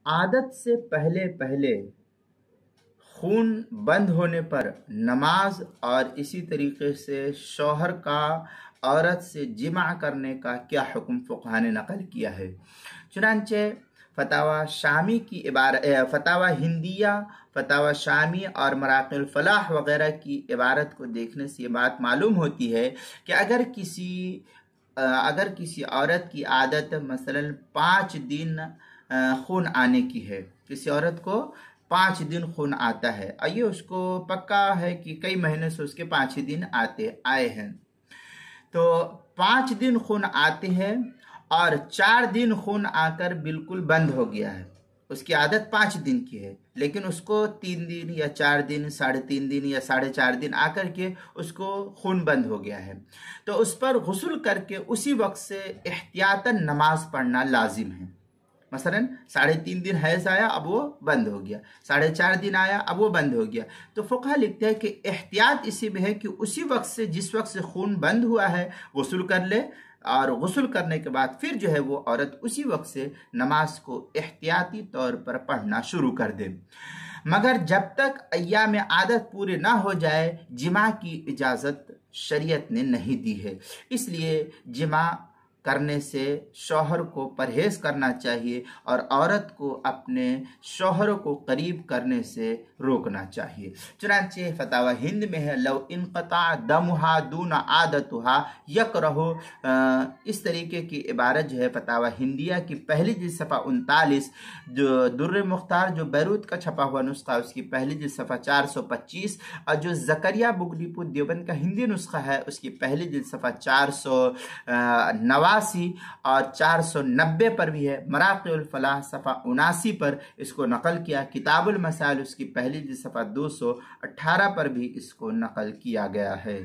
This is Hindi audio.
आदत से पहले पहले खून बंद होने पर नमाज और इसी तरीके से शौहर का औरत से जिमा करने का क्या हुक्म फुक़हा ने नकल किया है। चुनांचे फतावा शामी की इबारत, फतावा हिंदिया, फतावा शामी और मराक़िल फ़लाह वगैरह की इबारत को देखने से ये बात मालूम होती है कि अगर किसी औरत की आदत मसलन 5 दिन खून आने की है, किसी औरत को 5 दिन खून आता है और ये उसको पक्का है कि कई महीने से उसके 5 ही दिन आए हैं, तो 5 दिन खून आते हैं और 4 दिन खून आकर बिल्कुल बंद हो गया है। उसकी आदत 5 दिन की है, लेकिन उसको 3 दिन या 4 दिन, 3.5 दिन या 4.5 दिन आकर के उसको खून बंद हो गया है, तो उस पर गुस्ल करके उसी वक्त से एहतियातन नमाज पढ़ना लाजिम है। मसलन 3.5 दिन हैज आया, अब वो बंद हो गया, 4.5 दिन आया, अब वो बंद हो गया, तो फुक़हा लिखते हैं कि एहतियात इसी में है कि उसी वक्त से, जिस वक्त से खून बंद हुआ है, गुस्ल कर ले और गुस्ल करने के बाद फिर जो है वो औरत उसी वक्त से नमाज को एहतियाती तौर पर पढ़ना शुरू कर दे। मगर जब तक अय्याम आदत पूरे ना हो जाए, जिमा की इजाज़त शरीयत ने नहीं दी है। इसलिए जिमा करने से शौहर को परहेज करना चाहिए और औरत को अपने शौहर को करीब करने से रोकना चाहिए। चुनांचे फतावा हिंद में है, लव इनक़ता दमुहा दून आदतुहा यकरहु, इस तरीके की इबारत जो है फतावा हिंदिया की पहली जिल्द सफ़ा 39, जो दुर्र मुख्तार जो बैरूत का छपा हुआ नुस्खा उसकी पहली जिल्द सफ़ा 425, और जो ज़करिया बुगलीपुर देवबंद का हिंदी नुस्खा है उसकी पहली जिल्द सफ़ा 489 और 490 पर भी है। मराक़िल फ़लाह सफ़ा 79 पर इसको नकल किया। किताबुल मसाइल उसकी पहली जिल्द सफ़ा 218 पर भी इसको नकल किया गया है।